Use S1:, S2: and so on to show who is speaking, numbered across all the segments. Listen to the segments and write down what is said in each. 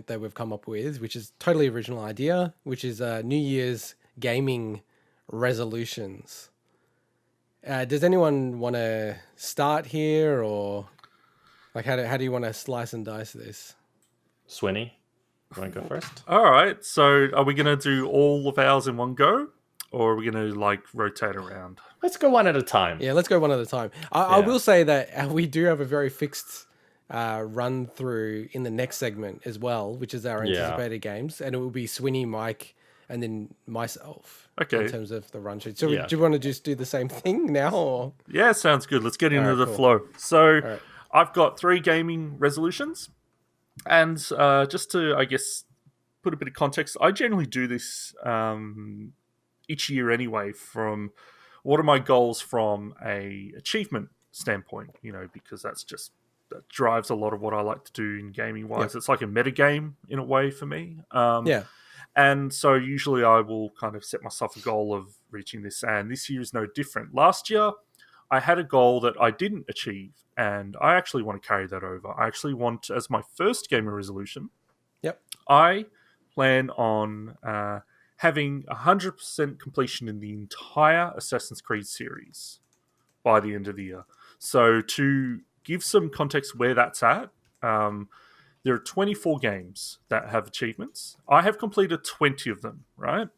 S1: that we've come up with, which is totally original idea, which is New Year's gaming resolutions. Does anyone want to start here, or like how do you want to slice and dice this?
S2: Swinny, you want to go first?
S3: All right. So, are we going to do all of ours in one go, or are we going to like rotate around?
S2: Let's go one at a time.
S1: Yeah, let's go one at a time. I will say that we do have a very fixed run through in the next segment as well, which is our anticipated games, and it will be Swinny, Mike, and then myself.
S3: Okay.
S1: In terms of the run sheet. So do you want to just do the same thing now? Or?
S3: Yeah, sounds good. Let's get into the flow. So I've got 3 gaming resolutions. And just to, I guess, put a bit of context, I generally do this each year anyway from what are my goals from a achievement standpoint, because that drives a lot of what I like to do in gaming wise. It's like a meta game in a way for me. And so usually I will kind of set myself a goal of reaching this, and this year is no different. Last year, I had a goal that I didn't achieve, and I actually want to carry that over. I actually want, as my first gamer resolution, I plan on having 100% completion in the entire Assassin's Creed series by the end of the year. So to give some context where that's at, there are 24 games that have achievements. I have completed 20 of them, right?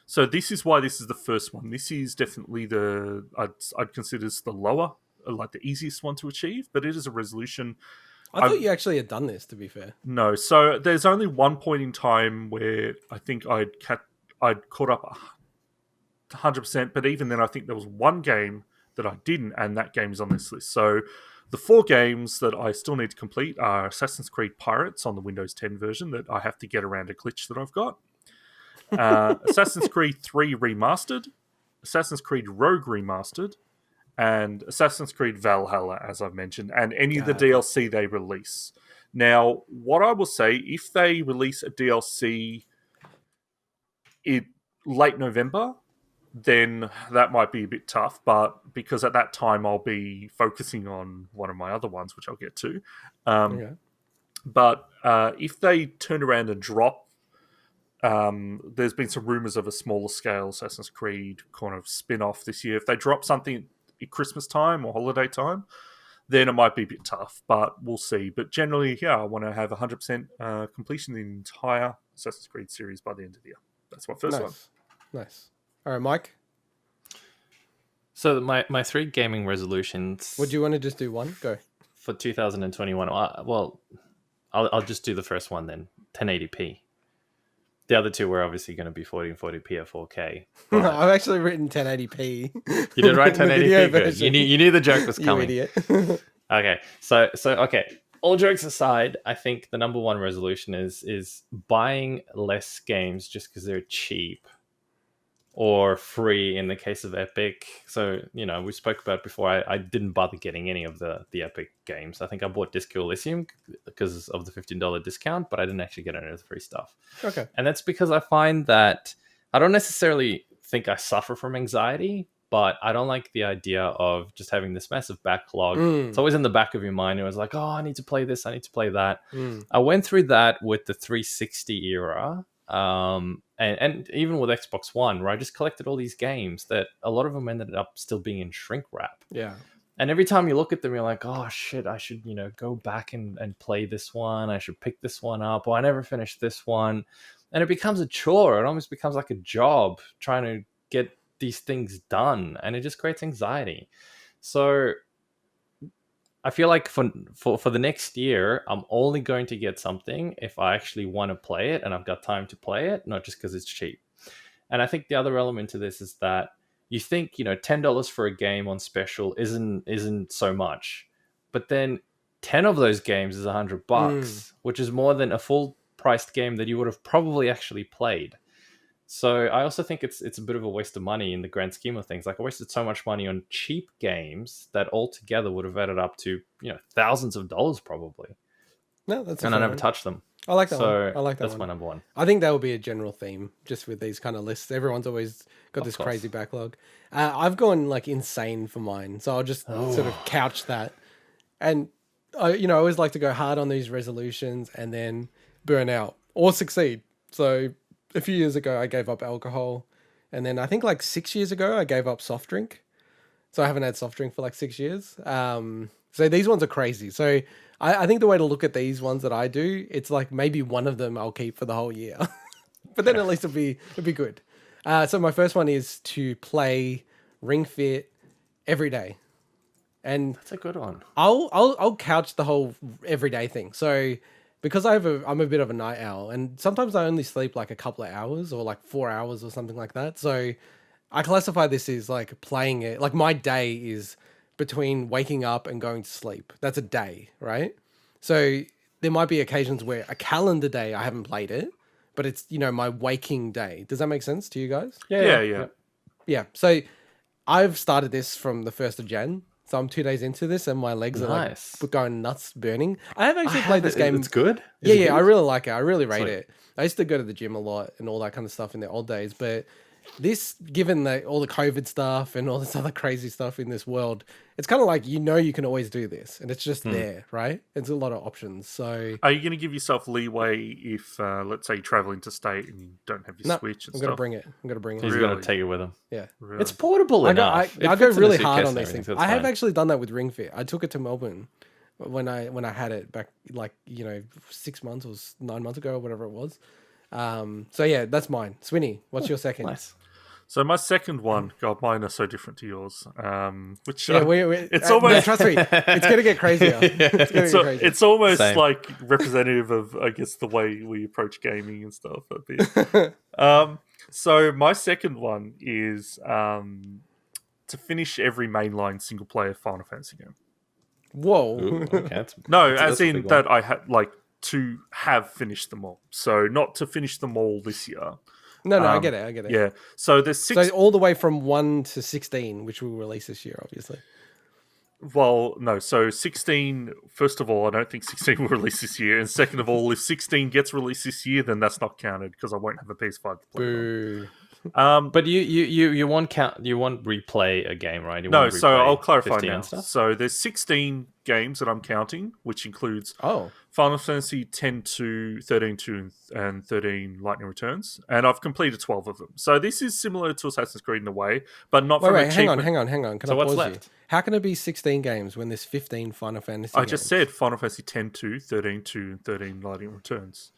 S3: So this is why this is the first one. This is definitely I'd consider this the lower, like the easiest one to achieve, but it is a resolution.
S1: I thought you actually had done this, to be fair.
S3: No, so there's only one point in time where I think I'd caught up 100%, but even then I think there was one game that I didn't, and that game is on this list. So the 4 games that I still need to complete are Assassin's Creed Pirates on the Windows 10 version that I have to get around a glitch that I've got. Assassin's Creed 3 Remastered, Assassin's Creed Rogue Remastered, and Assassin's Creed Valhalla, as I've mentioned, and any of the DLC they release. Now, what I will say, if they release a DLC in late November, then that might be a bit tough, but because at that time I'll be focusing on one of my other ones, which I'll get to. But if they turn around and drop, there's been some rumors of a smaller scale Assassin's Creed kind of spin-off this year. If they drop something at Christmas time or holiday time, then it might be a bit tough, but we'll see. But generally, I want to have 100% completion in the entire Assassin's Creed series by the end of the year. That's my first one.
S1: Nice. All right, Mike?
S2: So my 3 gaming resolutions...
S1: Would you want to just do one? Go.
S2: For 2021, well, I'll just do the first one then, 1080p. The other 2 were obviously going to be 1440p or 4K.
S1: I've actually written 1080p.
S2: You did write 1080p? Good. You knew the joke was coming.
S1: You idiot.
S2: Okay, so okay. All jokes aside, I think the number 1 resolution is buying less games just because they're cheap or free in the case of Epic. So, we spoke about it before. I didn't bother getting any of the Epic games. I think I bought Disco Elysium because of the $15 discount, but I didn't actually get any of the free stuff. Okay. And that's because I find that I don't necessarily think I suffer from anxiety, but I don't like the idea of just having this massive backlog. It's always in the back of your mind. It was like, I need to play this, I need to play that. I went through that with the 360 era. And even with Xbox One, where I just collected all these games that a lot of them ended up still being in shrink wrap.
S1: Yeah.
S2: And every time you look at them, you're like, oh shit, I should, go back and play this one. I should pick this one up. Or I never finished this one. And it becomes a chore. It almost becomes like a job trying to get these things done. And it just creates anxiety. So I feel like for the next year, I'm only going to get something if I actually want to play it and I've got time to play it, not just because it's cheap. And I think the other element to this is that you think, $10 for a game on special isn't so much, but then 10 of those games is $100, which is more than a full priced game that you would have probably actually played. So I also think it's a bit of a waste of money in the grand scheme of things. Like, I wasted so much money on cheap games that altogether would have added up to, thousands of dollars probably.
S1: No, that's
S2: and I never touched them.
S1: I like that one. I like that
S2: that's
S1: one.
S2: my number 1.
S1: I think that will be a general theme just with these kind of lists. Everyone's always got this crazy backlog. I've gone like insane for mine, so I'll just sort of couch that. And I always like to go hard on these resolutions, and then burn out or succeed. So a few years ago, I gave up alcohol. And then I think like 6 years ago, I gave up soft drink. So I haven't had soft drink for like 6 years. So these ones are crazy. So I think the way to look at these ones that I do, it's like maybe one of them I'll keep for the whole year. But then at least it'll be good. So my first one is to play Ring Fit every day. And
S2: That's a good one.
S1: I'll couch the whole everyday thing. So because I'm a bit of a night owl, and sometimes I only sleep like a couple of hours or like 4 hours or something like that. So I classify this as like playing it. Like my day is between waking up and going to sleep. That's a day, right? So there might be occasions where a calendar day I haven't played it, but it's, my waking day. Does that make sense to you guys?
S3: Yeah.
S1: Yeah. So I've started this from the 1st of Jan. So I'm 2 days into this and my legs are like going nuts, burning. I have actually played this game.
S2: It's good?
S1: Yeah, I really like it. I really rate it. I used to go to the gym a lot and all that kind of stuff in the old days, but this, given all the COVID stuff and all this other crazy stuff in this world, it's kind of like, you can always do this and it's just there, right? It's a lot of options. So
S3: are you going to give yourself leeway if, let's say, you travel interstate and you don't have your Switch and
S1: I'm
S3: stuff?
S1: I'm going to bring it.
S2: He's going to take it with him.
S1: Yeah.
S3: Really?
S2: It's portable enough.
S1: I go really hard on these things. I have actually done that with Ring Fit. I took it to Melbourne when I had it back, like, 6 months or 9 months ago or whatever it was. So yeah, that's mine. Swinny, what's your second?
S2: Nice.
S3: So my second one, God, mine are so different to yours. Which
S1: it's almost trust me, it's gonna get crazier.
S3: It's almost like representative of, I guess, the way we approach gaming and stuff a bit. So my second one is to finish every mainline single player Final Fantasy game.
S1: Whoa!
S2: Ooh, okay.
S3: As in that I had to have finished them all. So not to finish them all this year.
S1: No, I get it.
S3: Yeah. So there's 6.
S1: So all the way from 1 to 16, which will release this year, obviously.
S3: Well, no. So 16, first of all, I don't think 16 will release this year. And second of all, if 16 gets released this year, then that's not counted because I won't have a PS5 to play it on.
S2: But you won't count. You won't replay a game, right?
S3: So I'll clarify now. So there's 16 games that I'm counting, which includes Final Fantasy 10-2, 13-2, and 13 Lightning Returns, and I've completed 12 of them. So this is similar to Assassin's Creed in a way, but not from achievement.
S1: Hang on. Can I
S2: what's
S1: pause
S2: left?
S1: You? How can it be 16 games when there's 15 Final Fantasy games?
S3: I just said Final Fantasy 10-2, 13-2, and 13 Lightning Returns.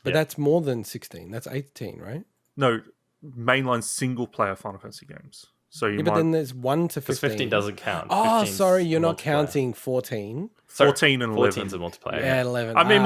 S1: But that's more than 16. That's 18, right?
S3: No, mainline single player Final Fantasy games. So
S1: but then there's 1 to 15.
S2: Because 15 doesn't count.
S1: Oh, sorry, you're not counting 14.
S3: 14 and 11.
S2: 14's a multiplayer.
S1: Yeah, 11.
S3: I mean,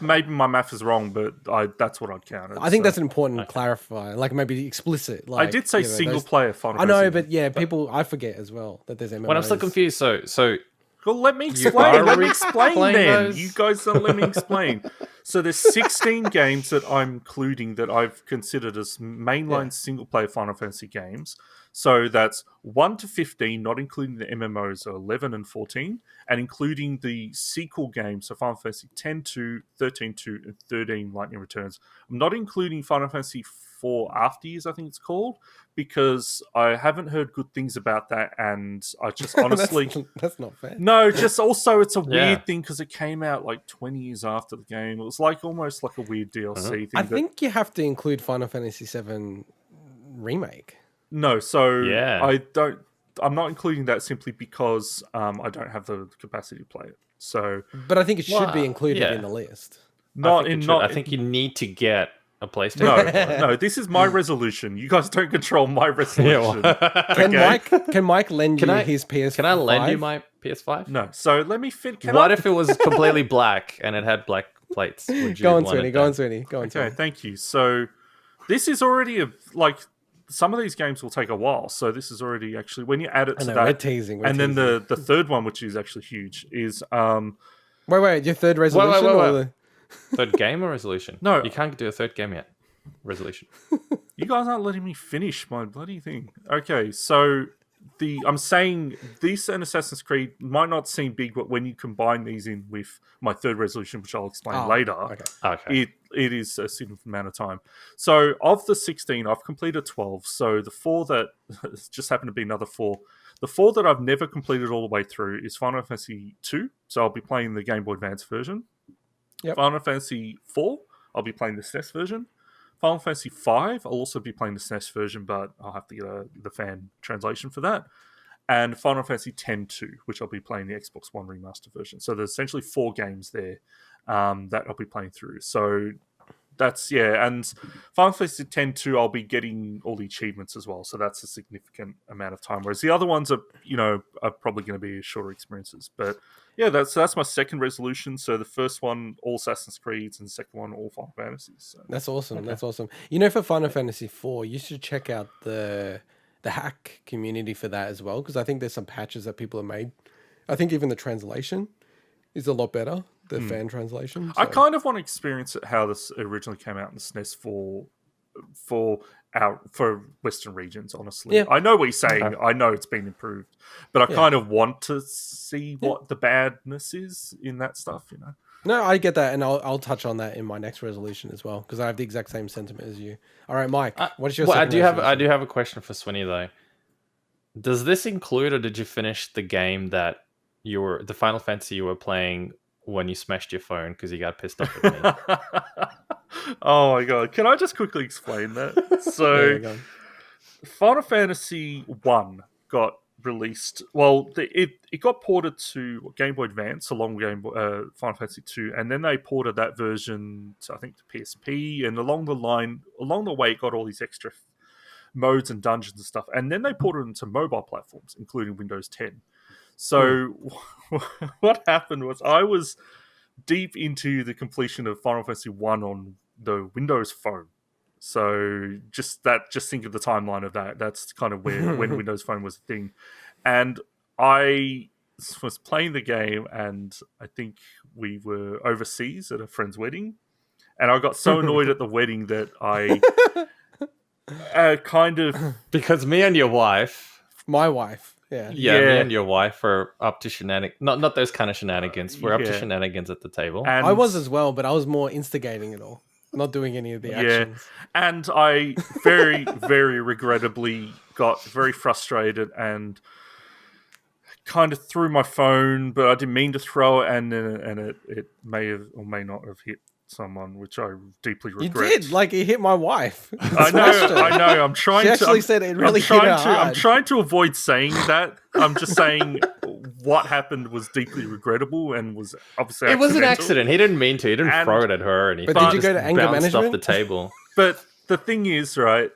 S3: maybe my math is wrong, but that's what I'd count.
S1: I think that's an important clarify, like maybe explicit. Like,
S3: I did say single player Final
S1: Fantasy. I know, but
S3: people,
S1: I forget as well that there's MMOs.
S2: But I'm still confused. So
S3: well, let me explain. Let me explain then. Those? You guys don't let me explain. So there's 16 games that I'm including that I've considered as mainline single player Final Fantasy games. So that's 1 to 15, not including the MMOs, are 11 and 14, and including the sequel games, so Final Fantasy 10-2, 13-2, and 13 Lightning Returns. I'm not including Final Fantasy 4 After Years, I think it's called, because I haven't heard good things about that, and I just honestly...
S1: that's not fair.
S3: No, just also it's a weird thing because it came out like 20 years after the game. It was like almost like a weird DLC thing.
S1: I think you have to include Final Fantasy 7 Remake.
S3: No, so I'm not including that simply because I don't have the capacity to play it. So,
S1: but I think it should be included in the list.
S2: I think you need to get a PlayStation.
S3: No, this is my resolution. You guys don't control my resolution.
S1: Can Mike lend you his PS5?
S2: Can I lend you my PS5?
S3: No. So let me fit.
S2: What if it was completely black and it had black plates?
S1: Go on, Swinny.
S3: Okay, thank you. So this is already some of these games will take a while, so this is already actually when you add it to that.
S1: We're teasing.
S3: Then the third one, which is actually huge, is
S1: wait, your third resolution
S2: wait. Third game or resolution?
S3: No,
S2: you can't do a third game yet. Resolution.
S3: You guys aren't letting me finish my bloody thing. Okay, so I'm saying this and Assassin's Creed might not seem big, but when you combine these in with my third resolution, which I'll explain later, it is a significant amount of time. So of the 16, I've completed 12. So the 4 that just happened to be another 4. The 4 that I've never completed all the way through is Final Fantasy 2. So I'll be playing the Game Boy Advance version.
S1: Yep.
S3: Final Fantasy 4, I'll be playing the SNES version. Final Fantasy 5, I'll also be playing the SNES version, but I'll have to get the fan translation for that. And Final Fantasy X-2, which I'll be playing the Xbox One remastered version. So there's essentially 4 games there that I'll be playing through. So that's, and Final Fantasy X-2, I'll be getting all the achievements as well. So that's a significant amount of time. Whereas the other ones are probably going to be shorter experiences. But yeah, that's my second resolution. So the first one, all Assassin's Creeds, and the second one, all Final Fantasies. So.
S1: That's awesome. Okay. That's awesome. You know, for Final Fantasy 4, you should check out the hack community for that as well, because I think there's some patches that people have made. I think even the translation is a lot better, the fan translation. So.
S3: I kind of want to experience it how this originally came out in the SNES for Western regions, honestly. Yeah. I know what you're saying. Okay. I know it's been improved, but I kind of want to see what the badness is in that stuff, you know?
S1: No, I get that, and I'll touch on that in my next resolution as well, because I have the exact same sentiment as you. All right, Mike, what is your second resolution?
S2: I do have a question for Swinny, though. Does this include, or did you finish the game that the Final Fantasy you were playing when you smashed your phone because you got pissed off at me?
S3: Oh my god! Can I just quickly explain that? So, Final Fantasy 1 got released. Well, it got ported to Game Boy Advance along with Final Fantasy 2, and then they ported that version to, I think, the PSP, and along the way, it got all these extra modes and dungeons and stuff, and then they ported it into mobile platforms, including Windows 10. So what happened was I was deep into the completion of Final Fantasy 1 on the Windows Phone. So just think of the timeline of that. That's kind of when Windows Phone was a thing. And I was playing the game, and I think we were overseas at a friend's wedding. And I got so annoyed at the wedding that I kind of...
S2: Because me and your wife...
S1: My wife, yeah.
S2: Yeah, me and your wife are up to shenanigans. Not those kind of shenanigans. We're up to shenanigans at the table.
S1: And I was as well, but I was more instigating it all. Not doing any of the actions.
S3: And I very, very regrettably got very frustrated and kind of threw my phone, but I didn't mean to throw it, and it may have or may not have hit someone, which I deeply regret.
S1: You did, like it hit my wife.
S3: I know. I'm trying to.
S1: She actually said it really hit her hard.
S3: I'm trying to avoid saying that. I'm just saying what happened was deeply regrettable and was obviously
S2: accidental. It was an accident. He didn't mean to. He didn't throw it at her, and
S1: but did you go to anger management?
S2: Off the table.
S3: But the thing is, right?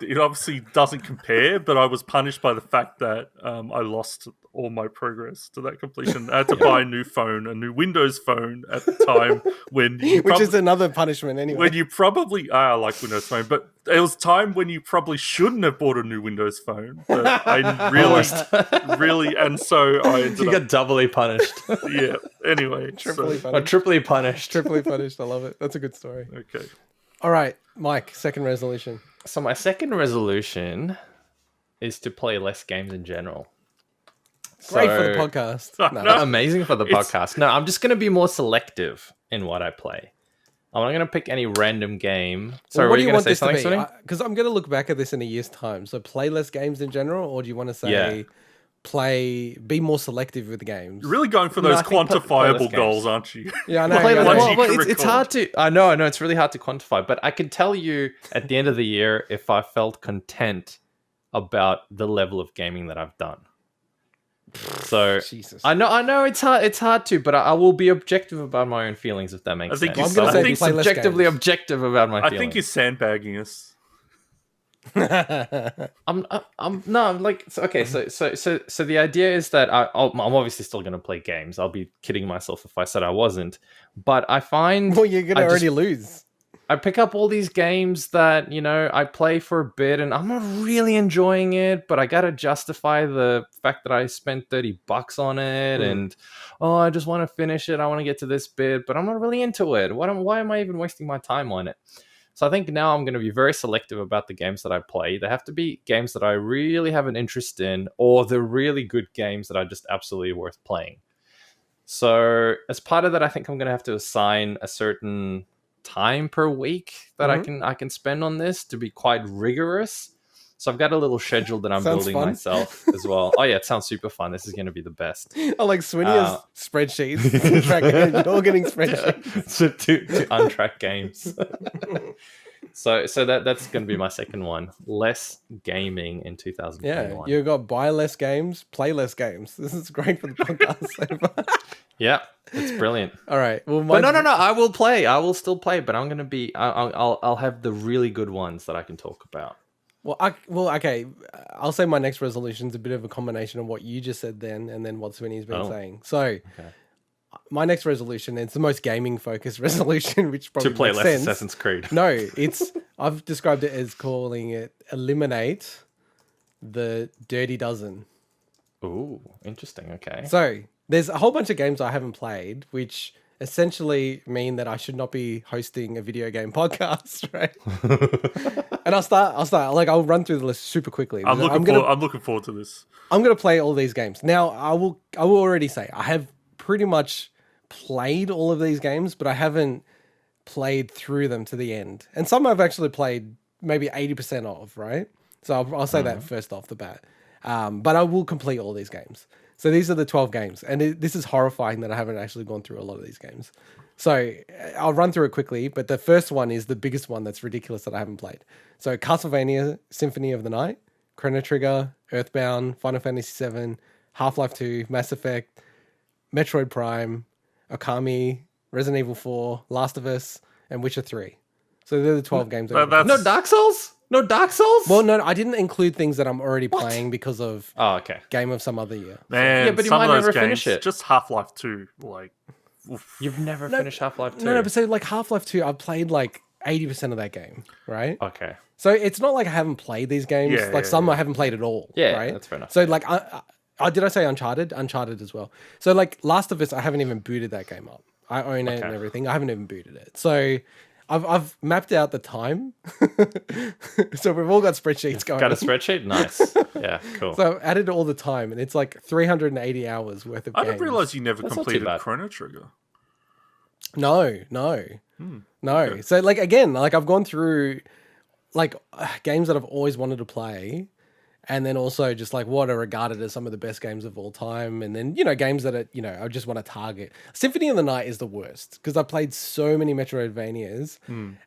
S3: It obviously doesn't compare, but I was punished by the fact that I lost all my progress to that completion. I had to buy a new phone, a new Windows phone at the time
S1: which is another punishment anyway.
S3: When you probably I like Windows Phone, but it was time when you probably shouldn't have bought a new Windows Phone. But I really, and so I ended
S2: got doubly punished.
S3: Yeah. Anyway,
S1: triply
S2: punished.
S1: Triply punished. I love it. That's a good story.
S3: Okay.
S1: All right, Mike. Second resolution.
S2: So my second resolution is to play less games in general.
S1: Great for the podcast.
S2: No. Amazing for the podcast. No, I'm just going to be more selective in what I play. I'm not going to pick any random game. So
S1: what do you want this to be? Because I'm going to look back at this in a year's time. So play less games in general, or do you want to say be more selective with the games?
S3: You're really going for those quantifiable goals, aren't you?
S1: Yeah, I know.
S2: It's hard to... I know. It's really hard to quantify. But I can tell you at the end of the year if I felt content about the level of gaming that I've done. So
S1: Jesus.
S2: I know it's hard to, but I will be objective about my own feelings if that makes sense.
S1: I
S2: will be subjectively objective about my feelings.
S3: I think you're sandbagging us.
S2: I'm like okay. So the idea is that I'm obviously still going to play games. I'll be kidding myself if I said I wasn't. But I find
S1: you're going to already lose.
S2: I pick up all these games that, I play for a bit and I'm not really enjoying it, but I got to justify the fact that I spent $30 on it and, I just want to finish it. I want to get to this bit, but I'm not really into it. Why am I even wasting my time on it? So I think now I'm going to be very selective about the games that I play. They have to be games that I really have an interest in, or the really good games that are just absolutely worth playing. So as part of that, I think I'm going to have to assign a certain time per week that I can spend on this to be quite rigorous. So I've got a little schedule that I'm
S1: Sounds
S2: building
S1: fun.
S2: myself as well. Oh yeah, it sounds super fun. This is going to be the best.
S1: I like Swinny has spreadsheets. You're getting spreadsheets.
S2: to untrack games. So that's going to be my second one. Less gaming in 2021.
S1: Yeah, you got buy less games, play less games. This is great for the podcast so far.
S2: Yeah, it's brilliant.
S1: All right. Well,
S2: but no. I will play. I will still play, but I'm going to be. I'll have the really good ones that I can talk about.
S1: Okay. I'll say my next resolution is a bit of a combination of what you just said then, and then what Swinny's been saying. So, my next resolution, it's the most gaming focused resolution, which probably
S2: to play
S1: makes
S2: less
S1: sense.
S2: Assassin's Creed.
S1: No, I've described it as calling it eliminate the dirty dozen.
S2: Ooh, interesting. Okay.
S1: So there's a whole bunch of games I haven't played, which essentially mean that I should not be hosting a video game podcast, right? And I'll start. Like, I'll run through the list super quickly.
S3: I'm looking forward to this.
S1: I'm going to play all these games. Now, I will already say I have pretty much played all of these games, but I haven't played through them to the end. And some I've actually played maybe 80% of, right? So I'll say that first off the bat. But I will complete all these games. So these are the 12 games. And this is horrifying that I haven't actually gone through a lot of these games. So I'll run through it quickly, but the first one is the biggest one that's ridiculous that I haven't played. So Castlevania Symphony of the Night, Chrono Trigger, Earthbound, Final Fantasy VII, Half-Life 2, Mass Effect, Metroid Prime, Okami, Resident Evil 4, Last of Us, and Witcher 3. So they're the 12 games.
S2: No Dark Souls? No Dark Souls?
S1: Well, no, I didn't include things that I'm already playing because of game of some other year.
S3: Man,
S2: yeah, but you might never finish it.
S3: Just Half-Life 2, like...
S2: Oof. You've never finished Half-Life 2?
S1: No, but so like Half-Life 2, I've played like 80% of that game, right?
S2: Okay.
S1: So it's not like I haven't played these games. Some I haven't played at all.
S2: Yeah,
S1: right?
S2: That's fair enough.
S1: So like, did I say Uncharted? Uncharted as well. So like Last of Us, I haven't even booted that game up. I own it and everything. I haven't even booted it. So I've mapped out the time. So we've all got spreadsheets going.
S2: Got a spreadsheet? Nice. Yeah, cool.
S1: So I've added all the time, and it's like 380 hours worth of games.
S3: I didn't realize you never completed Chrono Trigger.
S1: No. So like, again, like I've gone through like games that I've always wanted to play, and then also just like what are regarded as some of the best games of all time, and then games that I just want to target. Symphony of the Night is the worst because I've played so many Metroidvanias,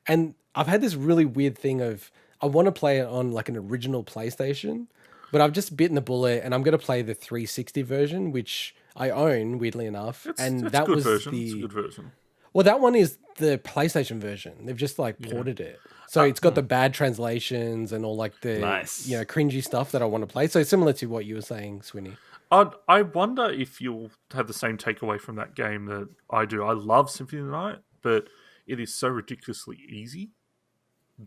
S1: and I've had this really weird thing of I want to play it on like an original PlayStation, but I've just bitten the bullet and I'm going to play the 360 version, which I own, weirdly enough.
S3: It's
S1: that
S3: a good
S1: was
S3: version. It's a good version.
S1: Well, that one is the PlayStation version. They've just like ported it. So it's got the bad translations and all like the cringy stuff that I want to play. So similar to what you were saying, Swinny.
S3: I wonder if you'll have the same takeaway from that game that I do. I love Symphony of the Night, but it is so ridiculously easy.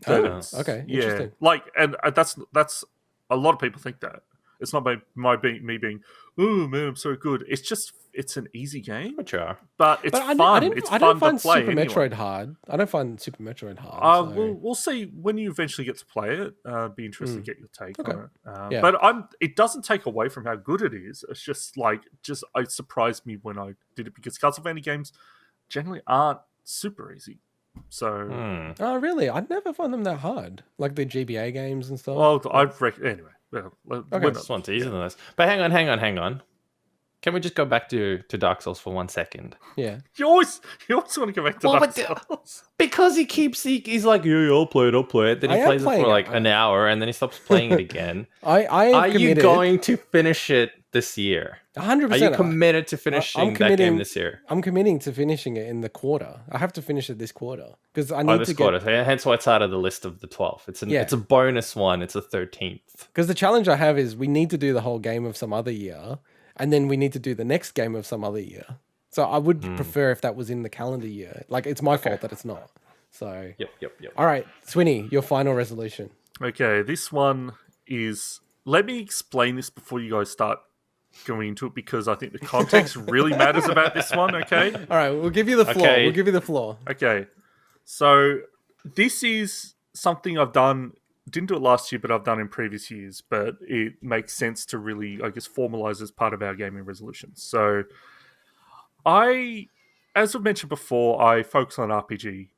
S1: Okay, interesting.
S3: Like, and that's a lot of people think that. It's not me being, oh man, I'm so good. It's just, it's an easy game.
S2: Mature.
S3: But it's fun. I don't find Super
S1: Metroid hard. I don't find Super Metroid hard.
S3: We'll see when you eventually get to play it. Be interested to get your take on it.
S1: Yeah.
S3: But it doesn't take away from how good it is. It's just like, it surprised me when I did it because Castlevania games generally aren't super easy. So,
S1: oh really? I'd never find them that hard, like the GBA games and stuff.
S3: Well, anyway.
S2: Okay, this one's easier than this. But hang on. Can we just go back to Dark Souls for 1 second?
S1: Yeah.
S3: You always want to go back to Dark Souls.
S2: Because he's like, yeah, I'll play it. Then he plays it for like an hour and then he stops playing it again. Are you going to finish it this year?
S1: 100%.
S2: Are you committed to finishing that game this year?
S1: I'm committing to finishing it in the quarter. I have to finish it this quarter because I need to
S2: quarter. Hence why it's out of the list of the 12. It's a bonus one. It's a 13th.
S1: Because the challenge I have is we need to do the whole game of some other year, and then we need to do the next game of some other year. So I would prefer if that was in the calendar year. Like, it's my fault that it's not. So
S2: Yep.
S1: All right, Swinny, your final resolution.
S3: Okay, this one is. Let me explain this before you guys start going into it because I think the context really matters about this one. Okay.
S1: All right, we'll give you the floor.
S2: Okay.
S1: We'll give you the floor.
S3: Okay. So this is something I've done. Didn't do it last year, but I've done in previous years. But it makes sense to really, I guess, formalize as part of our gaming resolutions. So as I've mentioned before, I focus on RPG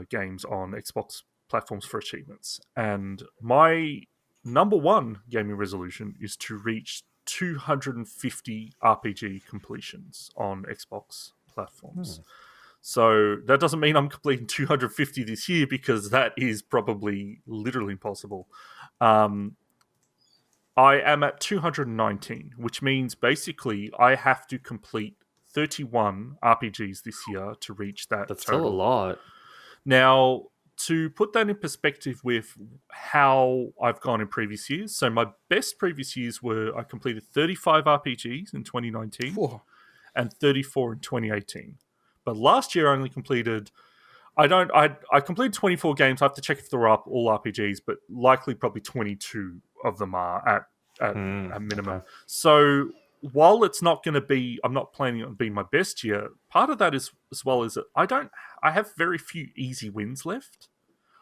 S3: games on Xbox platforms for achievements. And my number one gaming resolution is to reach 250 RPG completions on Xbox platforms. So that doesn't mean I'm completing 250 this year, because that is probably literally impossible. I am at 219, which means basically I have to complete 31 RPGs this year to reach that
S2: That's
S3: total.
S2: still a lot.
S3: Now, to put that in perspective with how I've gone in previous years, so my best previous years were I completed 35 RPGs in 2019
S1: Whoa.
S3: and 34 in 2018. But last year I only completed... I completed 24 games. I have to check if they're up, all RPGs, but likely probably 22 of them are at a minimum.
S2: Okay.
S3: So while it's not going to be, I'm not planning on being my best year. Part of that is as well is that I have very few easy wins left.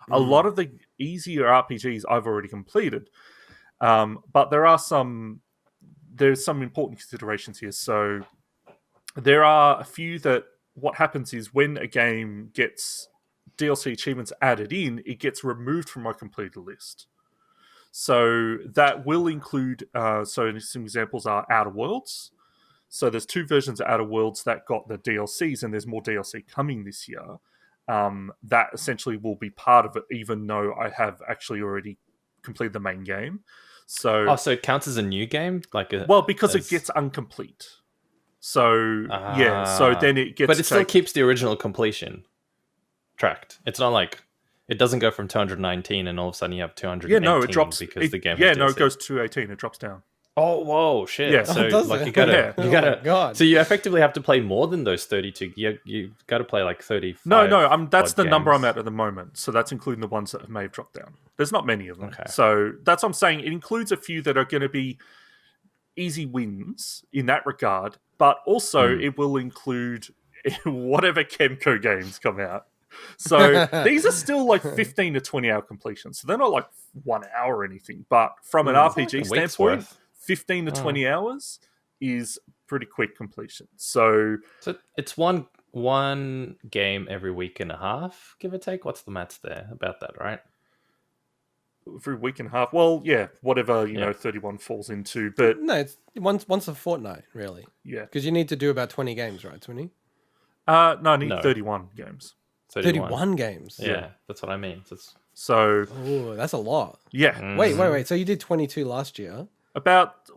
S3: A lot of the easier RPGs I've already completed, but there's some important considerations here. So there are a few that what happens is when a game gets DLC achievements added in, it gets removed from my completed list. So that will include, so some examples are Outer Worlds. So there's 2 versions of Outer Worlds that got the DLCs, and there's more DLC coming this year. That essentially will be part of it, even though I have actually already completed the main game. So,
S2: so it counts as a new game,
S3: because it gets incomplete. So so then it gets,
S2: but it still keeps the original completion tracked. It's not like it doesn't go from 219 and all of a sudden you have 218.
S3: Yeah, no, it drops
S2: because the game.
S3: Yeah, no, it goes to 218. It drops down.
S2: Oh, whoa, shit!
S3: Yeah.
S2: So
S1: you
S2: gotta,
S1: oh my God.
S2: So you effectively have to play more than those 32. You got to play like 35.
S3: No, that's the
S2: games.
S3: number I'm at the moment. So that's including the ones that may have dropped down. There's not many of them.
S2: Okay.
S3: So that's what I'm saying. It includes a few that are going to be easy wins in that regard, but also it will include whatever Kemco games come out. So these are still like 15 to 20 hour completions. So they're not like 1 hour or anything, but from an RPG
S2: like a week's
S3: standpoint,
S2: worth.
S3: 15 to 20 hours is pretty quick completion. So
S2: it's one game every week and a half, give or take. What's the maths there about that, right?
S3: every week and a half. Well, yeah, whatever, you know, 31 falls into. But
S1: No, it's once a fortnight, really.
S3: yeah.
S1: Because you need to do about 20 games, right, Swinny?
S3: No, I need 31 games.
S1: 31 games?
S2: Yeah, that's what I mean.
S3: So...
S1: Oh, that's a lot.
S3: Yeah.
S1: Mm-hmm. Wait. So you did 22 last year?
S3: About,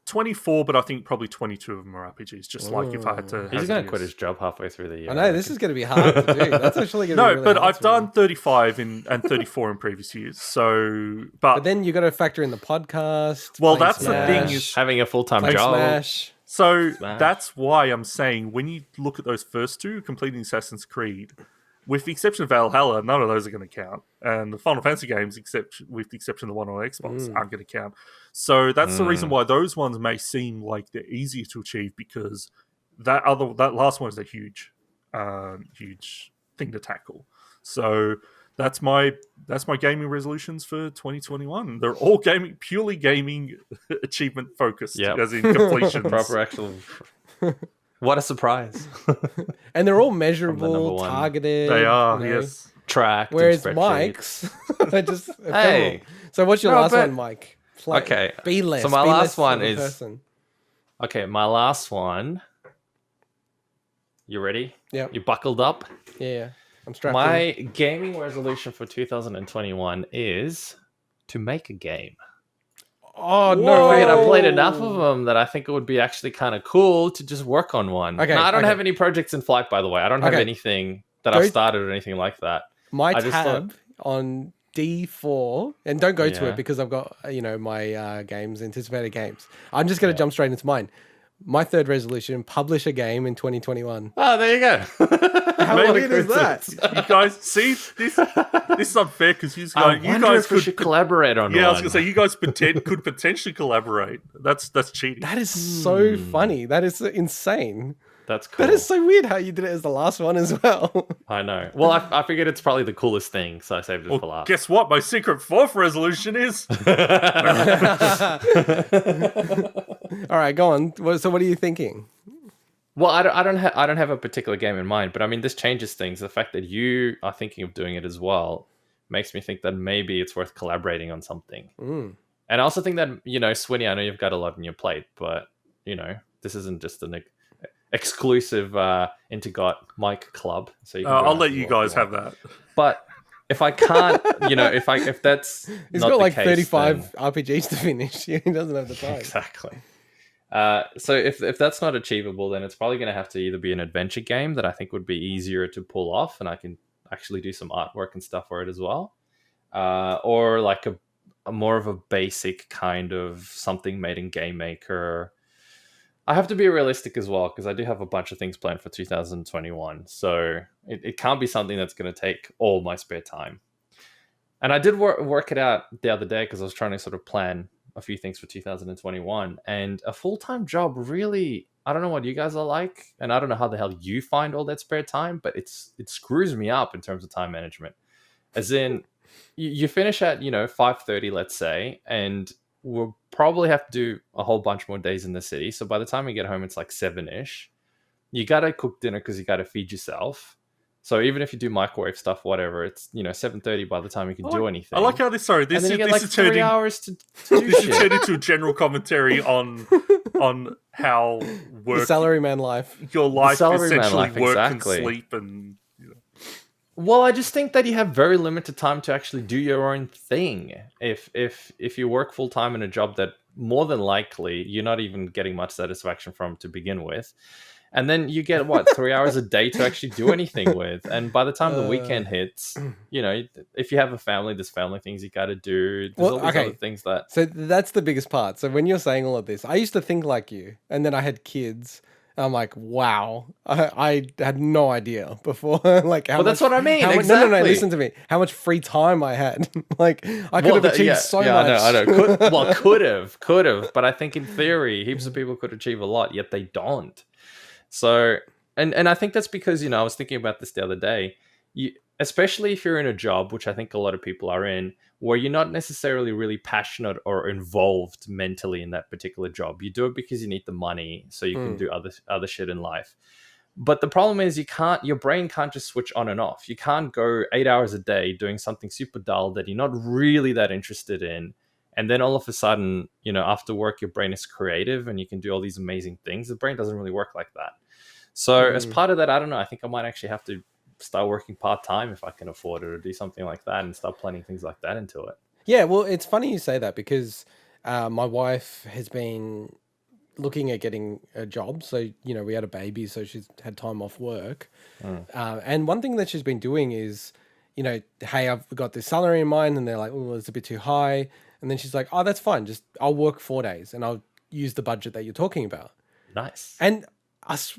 S3: 24, but I think probably 22 of them are RPGs, just like if I had to...
S2: He's going to quit his job halfway through the year.
S1: I know, this is going to be hard to do. That's actually going to be really
S3: but
S1: hard
S3: I've done 35 and 34 in previous years, so...
S1: But then you got to factor in the podcast.
S3: Well, that's
S1: Smash,
S3: the thing is...
S2: Having a full-time
S1: play
S2: job.
S1: Smash.
S3: So that's why I'm saying when you look at those first two, completing Assassin's Creed, with the exception of Valhalla, none of those are going to count. And the Final Fantasy games, with the exception of the one on Xbox, aren't going to count. So that's the reason why those ones may seem like they're easier to achieve, because that last one is a huge thing to tackle. So that's my gaming resolutions for 2021. They're all purely gaming achievement focused, as in completions.
S2: Proper actual. What a surprise!
S1: And they're all measurable, targeted.
S3: They are, yes.
S2: Tracked.
S1: Whereas Mike's,
S2: hey.
S1: So what's your last one, Mike?
S2: Okay.
S1: Be less.
S2: So my last one
S1: is.
S2: Person. Okay, my last one. You ready?
S1: Yeah.
S2: You buckled up?
S1: Yeah. I'm strapped
S2: My
S1: in.
S2: gaming resolution for 2021 is to make a game.
S1: Oh, no way.
S2: I played enough of them that I think it would be actually kind of cool to just work on one.
S1: Okay,
S2: now, I don't have any projects in flight, by the way. I don't have anything that I've started or anything like that.
S1: My tab on D4, and don't go to it because I've got, my anticipated games. I'm just going to jump straight into mine. My third resolution, publish a game in 2021.
S2: Oh, there you go.
S1: How weird is that?
S3: You guys, see, this is unfair because you guys
S2: could collaborate on one.
S3: Yeah, I was going to say, you guys could potentially collaborate. That's cheating.
S1: That is so funny. That is insane.
S2: That's cool.
S1: That is so weird how you did it as the last one as well.
S2: I know. Well, I figured it's probably the coolest thing, so I saved it for last.
S3: Guess what? My secret fourth resolution is...
S1: All right, go on. So what are you thinking?
S2: Well, I don't have a particular game in mind, but I mean, this changes things. The fact that you are thinking of doing it as well makes me think that maybe it's worth collaborating on something. And I also think that, Swinny, I know you've got a lot on your plate, but, this isn't just an exclusive integot mic club. So you can
S3: I'll let you guys have that.
S2: But if I can't, if that's
S1: he's
S2: not
S1: got
S2: the
S1: like
S2: case,
S1: 35 RPGs to finish. He doesn't have the time.
S2: Exactly. So if that's not achievable, then it's probably going to have to either be an adventure game that I think would be easier to pull off, and I can actually do some artwork and stuff for it as well, or like a more of a basic kind of something made in Game Maker. I have to be realistic as well, because I do have a bunch of things planned for 2021. So it can't be something that's going to take all my spare time. And I did work it out the other day, because I was trying to sort of plan a few things for 2021. And a full-time job really, I don't know what you guys are like, and I don't know how the hell you find all that spare time, but it screws me up in terms of time management. As in, you finish at 5:30, let's say, and we'll probably have to do a whole bunch more days in the city. So by the time we get home, it's like 7ish. You gotta cook dinner because you gotta feed yourself. So even if you do microwave stuff, whatever, it's 7:30 by the time you can do anything.
S3: I like how this. Sorry, this
S2: and then you get like 3 hours to do
S3: this
S2: shit.
S3: is turned into a general commentary on how work,
S1: The salaryman life.
S3: Your life
S2: salaryman
S3: essentially
S2: life,
S3: work
S2: exactly.
S3: and sleep and.
S2: Well, I just think that you have very limited time to actually do your own thing. If you work full time in a job that more than likely you're not even getting much satisfaction from to begin with, and then you get 3 hours a day to actually do anything with, and by the time the weekend hits, if you have a family, there's family things you got to do. There's all these other things that.
S1: So that's the biggest part. So when you're saying all of this, I used to think like you, and then I had kids. I'm like, wow, I had no idea before. Like, how
S2: well, that's what I mean.
S1: Exactly. No, listen to me. How much free time I had. Like, I could have achieved so much.
S2: I know. Could have. But I think in theory, heaps of people could achieve a lot, yet they don't. So, and I think that's because, I was thinking about this the other day. Especially if you're in a job, which I think a lot of people are in, where you're not necessarily really passionate or involved mentally in that particular job. You do it because you need the money so you can do other shit in life. But the problem is your brain can't just switch on and off. You can't go 8 hours a day doing something super dull that you're not really that interested in. And then all of a sudden, after work, your brain is creative and you can do all these amazing things. The brain doesn't really work like that. So as part of that, I don't know, I think I might actually have to start working part-time if I can afford it, or do something like that and start planning things like that into it.
S1: Yeah, well, it's funny you say that, because my wife has been looking at getting a job. So, we had a baby, so she's had time off work. And one thing that she's been doing is, hey, I've got this salary in mind, and they're like, oh, it's a bit too high. And then she's like, oh, that's fine. I'll work 4 days and I'll use the budget that you're talking about.
S2: Nice.
S1: And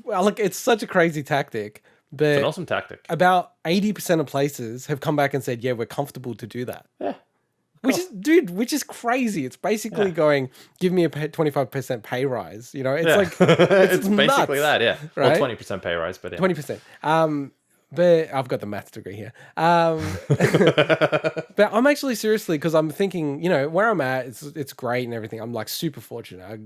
S1: look, it's such a crazy tactic. But
S2: it's an awesome tactic.
S1: About 80% of places have come back and said, yeah, we're comfortable to do that.
S2: Yeah.
S1: Which is crazy. It's basically going, give me a 25% pay rise. It's like,
S2: it's basically
S1: nuts,
S2: that, yeah.
S1: Right?
S2: Well, 20% pay rise, but yeah.
S1: 20%. But I've got the maths degree here. But I'm actually seriously, because I'm thinking, where I'm at, it's great and everything. I'm like super fortunate.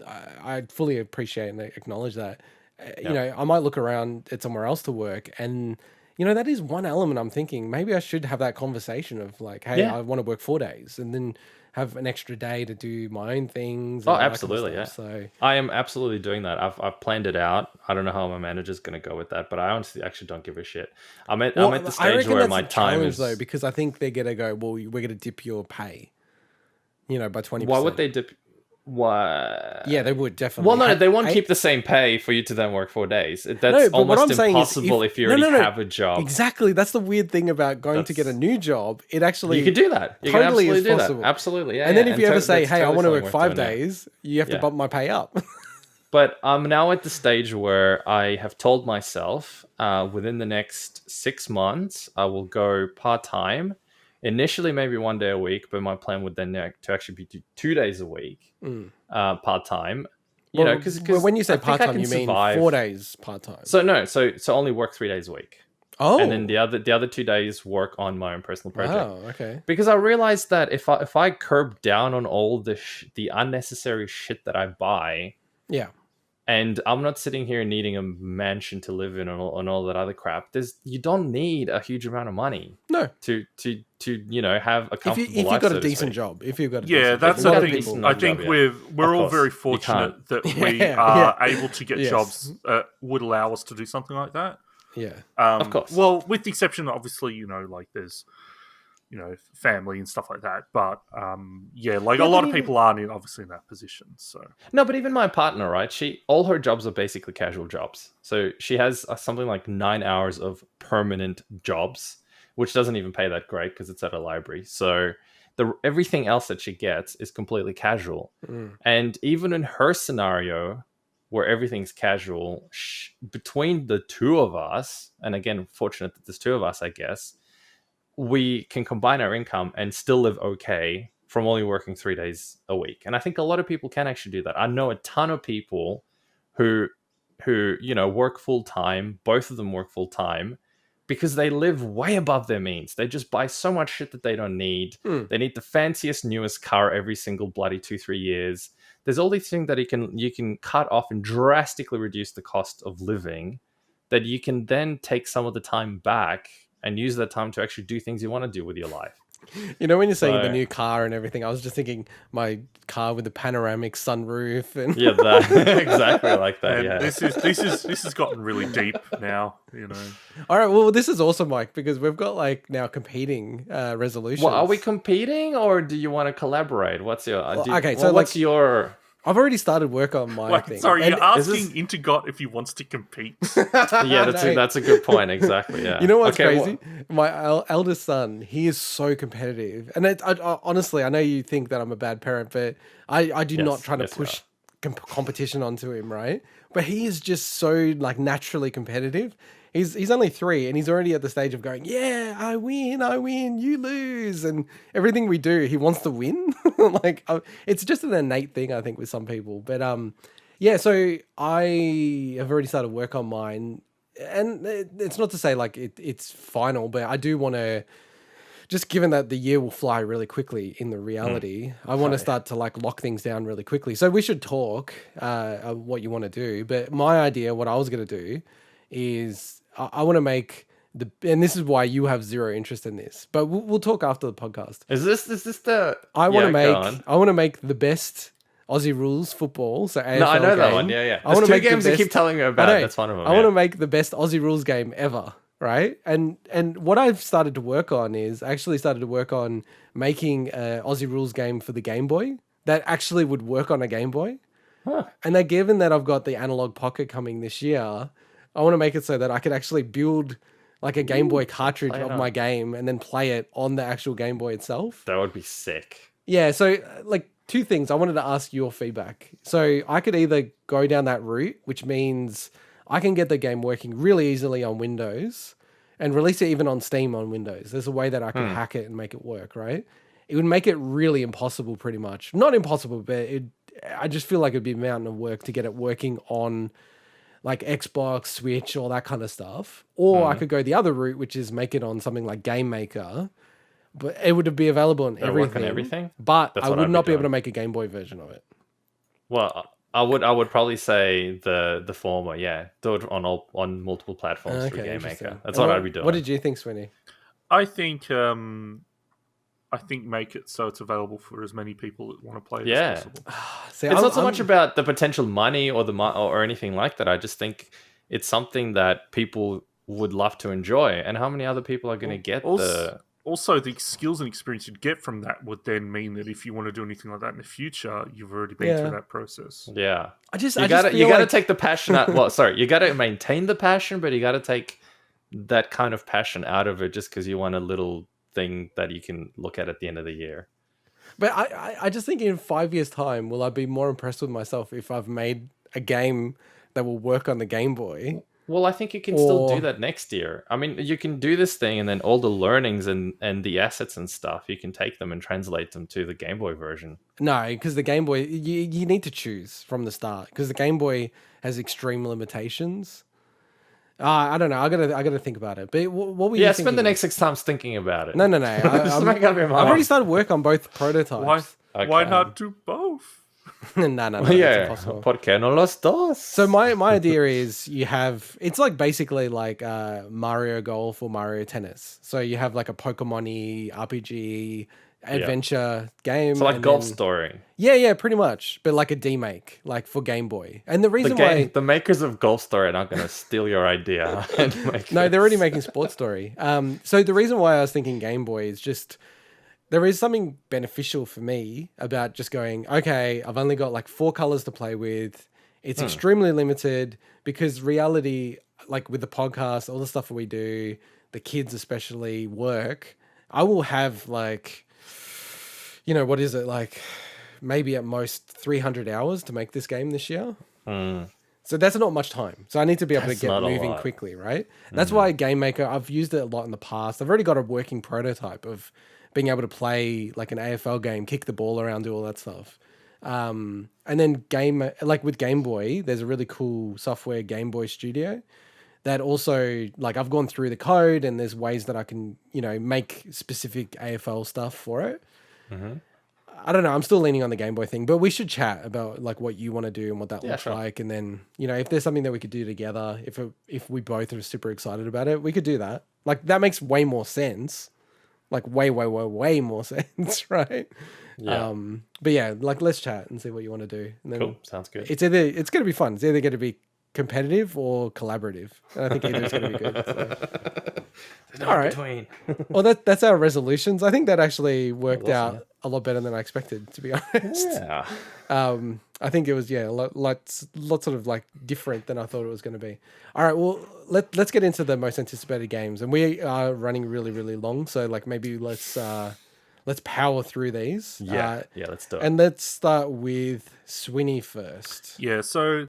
S1: I fully appreciate and acknowledge that. I might look around at somewhere else to work, and that is one element I'm thinking maybe I should have that conversation of like, hey, I want to work 4 days and then have an extra day to do my own things.
S2: Oh, absolutely, yeah.
S1: So
S2: I am absolutely doing that. I've planned it out. I don't know how my manager's going to go with that, but I honestly actually don't give a shit. I'm at the stage where my time is
S1: though, because I think they're gonna go, well, we're gonna dip your pay, by 20%.
S2: Why would they dip? Why?
S1: Yeah, they would definitely.
S2: Well, no, they won't keep the same pay for you to then work 4 days. That's almost impossible if you already have a job.
S1: Exactly. That's the weird thing about going to get a new job. It actually
S2: you could do that. You
S1: totally
S2: can absolutely
S1: is possible.
S2: That. Absolutely, yeah.
S1: And then if you ever say, "Hey, I want to work 5 days," you have to bump my pay up.
S2: But I'm now at the stage where I have told myself, within the next 6 months, I will go part-time. Initially, maybe 1 day a week, but my plan would then to actually be 2 days a week, part-time. Because
S1: when you say part-time, you mean 4 days part-time.
S2: So only work 3 days a week.
S1: Oh,
S2: and then the other 2 days work on my own personal project.
S1: Oh, okay.
S2: Because I realized that if I curb down on all the unnecessary shit that I buy, And I'm not sitting here needing a mansion to live in and all that other crap. You don't need a huge amount of money.
S1: No.
S2: To have a comfortable
S1: if
S2: life.
S1: You've got a decent job. If you've got a decent
S3: that's
S1: job.
S3: the thing. I think we're all very fortunate that we are able to get jobs that would allow us to do something like that.
S1: Yeah.
S2: Of course.
S3: Well, with the exception, obviously, like there's family and stuff like that. But a lot of people aren't obviously in that position. So
S2: no, but even my partner, right? All her jobs are basically casual jobs. So she has something like 9 hours of permanent jobs, which doesn't even pay that great because it's at a library. So everything else that she gets is completely casual. And even in her scenario, where everything's casual, between the two of us, and again, fortunate that there's two of us, I guess, we can combine our income and still live okay from only working 3 days a week. And I think a lot of people can actually do that. I know a ton of people who work full time. Both of them work full time because they live way above their means. They just buy so much shit that they don't need. They need the fanciest, newest car every single bloody 2-3 years. There's all these things that you can cut off and drastically reduce the cost of living, that you can then take some of the time back and use that time to actually do things you want to do with your life.
S1: When you're saying the new car and everything, I was just thinking my car with the panoramic sunroof and
S2: exactly like that.
S3: And this has gotten really deep now.
S1: All right, well, this is awesome, Mike, because we've got now competing resolutions.
S2: Well, are we competing or do you want to collaborate? What's your
S1: what's
S2: your?
S1: I've already started work on my thing.
S3: Sorry, you're asking integot if he wants to compete.
S2: That's a good point. Exactly. Yeah.
S1: You know what's crazy? My eldest son, he is so competitive, and honestly, I know you think that I'm a bad parent, but I do not try to push competition onto him, right? But he is just so naturally competitive. He's only 3 and he's already at the stage of going, yeah, I win, you lose. And everything we do, he wants to win. It's just an innate thing, I think, with some people. But so I have already started work on mine. And it's not to say it's final, but I do want to, just given that the year will fly really quickly in the reality, I want to start to lock things down really quickly. So we should talk what you want to do. But my idea, what I was going to do is I want to make and this is why you have zero interest in this, but we'll talk after the podcast.
S2: Is this the?
S1: I want to make the best Aussie rules football. So AFL
S2: I know
S1: game.
S2: That one. Yeah. I want to make games you keep telling me about. That's one of them.
S1: I want to make the best Aussie rules game ever. Right. And what I've started to work on is making an Aussie rules game for the Game Boy that actually would work on a Game Boy.
S2: Huh.
S1: And that given that I've got the analog pocket coming this year, I want to make it so that I could actually build a Game Boy cartridge of my game and then play it on the actual Game Boy itself.
S2: That would be sick.
S1: Yeah, so two things. I wanted to ask your feedback. So I could either go down that route, which means I can get the game working really easily on Windows and release it even on Steam on Windows. There's a way that I can hack it and make it work, right? It would make it really impossible pretty much. Not impossible, but I just feel like it'd be a mountain of work to get it working on Xbox, Switch, all that kind of stuff. Or I could go the other route, which is make it on something like Game Maker, but it would be available on everything. But I would not be able to make a Game Boy version of it.
S2: Well, I would probably say the former. Yeah, do it on multiple platforms through Game Maker. That's what I'd be doing.
S1: What did you think, Swinny?
S3: I think make it so it's available for as many people that want to play it as possible.
S2: It's not so much about the potential money or anything like that. I just think it's something that people would love to enjoy. And how many other people are going to get
S3: Also, the skills and experience you'd get from that would then mean that if you want to do anything like that in the future, you've already been through that process.
S2: Yeah.
S1: You
S2: got to take the passion out. Well, sorry, you got to maintain the passion, but you got to take that kind of passion out of it just because you want a little thing that you can look at the end of the year.
S1: But I just think in 5 years' time, will I be more impressed with myself if I've made a game that will work on the Game Boy?
S2: Well, I think you can still do that next year. I mean, you can do this thing and then all the learnings and the assets and stuff, you can take them and translate them to the Game Boy version. No,
S1: because the Game Boy, you need to choose from the start because the Game Boy has extreme limitations. I don't know. I gotta think about it. But what were you thinking?
S2: Spend the next 6 times thinking about it.
S1: No. I've already started work on both prototypes.
S3: Why not do both?
S1: No,
S2: Yeah,
S1: it's impossible.
S2: ¿Por qué no los dos?
S1: So my idea is it's like basically like Mario Golf or Mario Tennis. So you have like a Pokemon-y RPG adventure game.
S2: So like
S1: and
S2: Golf
S1: then-
S2: Story.
S1: Yeah, pretty much. But like a demake, like for Game Boy. And the reason why
S2: The makers of Golf Story are not going to steal your idea. And make
S1: no, they're already
S2: this.
S1: making Sports Story. So the reason why I was thinking Game Boy is just there is something beneficial for me about just going, okay, I've only got like 4 colors to play with. It's extremely limited because reality, like with the podcast, all the stuff that we do, the kids especially work, I will have like, what is it? Like maybe at most 300 hours to make this game this year. So that's not much time. So I need to be able to
S2: That's
S1: get
S2: not a
S1: moving
S2: lot.
S1: quickly, right? That's why Game Maker, I've used it a lot in the past. I've already got a working prototype of being able to play like an AFL game, kick the ball around, do all that stuff. And then like with Game Boy, there's a really cool software, Game Boy Studio, that also like I've gone through the code and there's ways that I can, make specific AFL stuff for it. I don't know. I'm still leaning on the Game Boy thing, but we should chat about like what you want to do and what that looks
S2: sure.
S1: like. And then, if there's something that we could do together, if we both are super excited about it, we could do that. Like that makes way more sense. Like way more sense, right?
S2: Yeah.
S1: But yeah, like let's chat and see what you want to do. And then
S2: Cool. Sounds good.
S1: it's going to be fun. It's either going to be competitive or collaborative. And I think either is going to be good. So.
S2: There's no
S1: All right.
S2: between.
S1: Well, that's our resolutions. I think that actually worked out a lot better than I expected, to be honest.
S2: Yeah.
S1: I think it was a lot sort of like different than I thought it was going to be. All right, well let's get into the most anticipated games, and we are running really really long, so like maybe let's power through these.
S2: Yeah. Let's do it.
S1: And let's start with Swinny first.
S3: Yeah, so